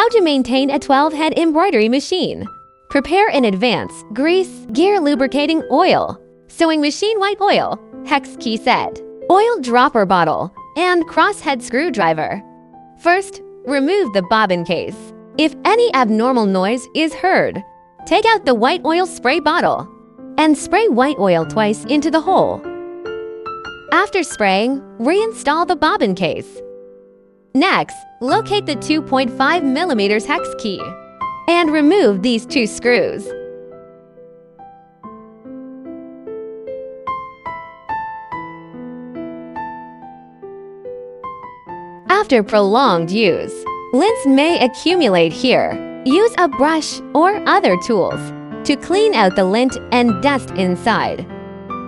How to maintain a 12-head embroidery machine. Prepare in advance grease, gear lubricating oil, sewing machine white oil, hex key set, oil dropper bottle, and crosshead screwdriver. First, remove the bobbin case. If any abnormal noise is heard, take out the white oil spray bottle and spray white oil twice into the hole. After spraying, reinstall the bobbin case. Next, locate the 2.5mm hex key and remove these two screws. After prolonged use, lint may accumulate here. Use a brush or other tools to clean out the lint and dust inside.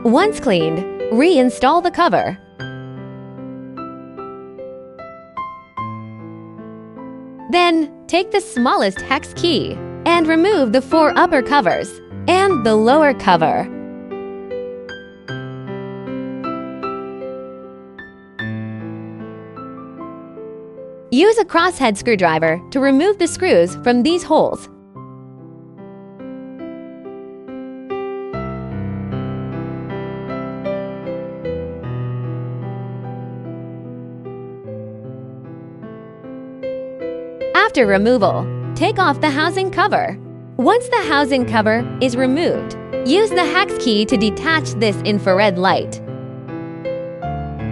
Once cleaned, reinstall the cover. Then, take the smallest hex key and remove the 4 upper covers and the lower cover. Use a crosshead screwdriver to remove the screws from these holes. After removal, take off the housing cover. Once the housing cover is removed, use the hex key to detach this infrared light.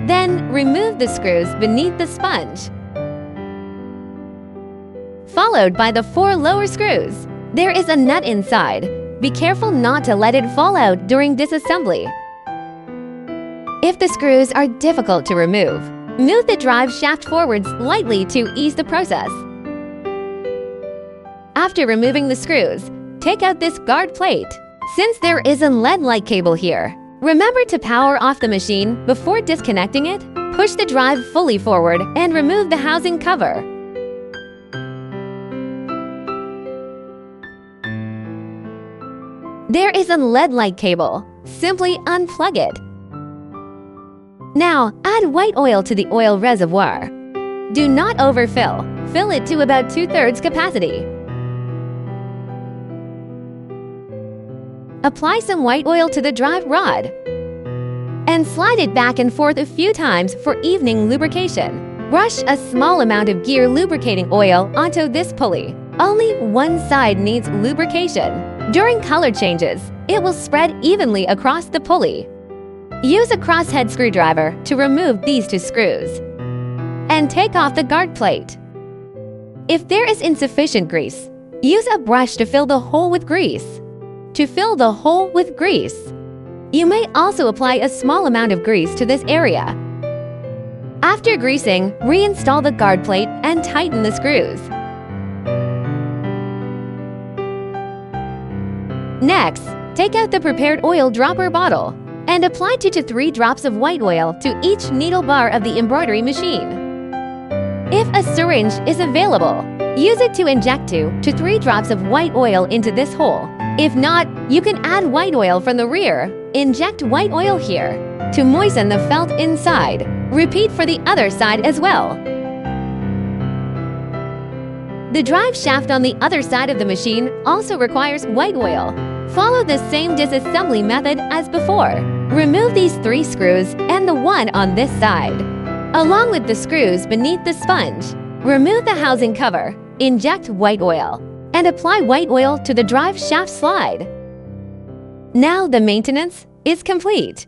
Then remove the screws beneath the sponge, followed by the 4 lower screws. There is a nut inside. Be careful not to let it fall out during disassembly. If the screws are difficult to remove, move the drive shaft forwards slightly to ease the process. After removing the screws, take out this guard plate. Since there is a lead-like cable here, remember to power off the machine before disconnecting it. Push the drive fully forward and remove the housing cover. There is a lead-like cable. Simply unplug it. Now, add white oil to the oil reservoir. Do not overfill. Fill it to about 2/3 capacity. Apply some white oil to the drive rod and slide it back and forth a few times for evening lubrication. Brush a small amount of gear lubricating oil onto this pulley. Only one side needs lubrication. During color changes, it will spread evenly across the pulley. Use a crosshead screwdriver to remove these 2 screws and take off the guard plate. If there is insufficient grease, use a brush to fill the hole with grease. You may also apply a small amount of grease to this area. After greasing, reinstall the guard plate and tighten the screws. Next, take out the prepared oil dropper bottle and apply 2 to 3 drops of white oil to each needle bar of the embroidery machine. If a syringe is available, use it to inject 2 to 3 drops of white oil into this hole. If not, you can add white oil from the rear. Inject white oil here to moisten the felt inside. Repeat for the other side as well. The drive shaft on the other side of the machine also requires white oil. Follow the same disassembly method as before. Remove these 3 screws and the one on this side, along with the screws beneath the sponge. Remove the housing cover, inject white oil, and apply white oil to the drive shaft slide. Now the maintenance is complete.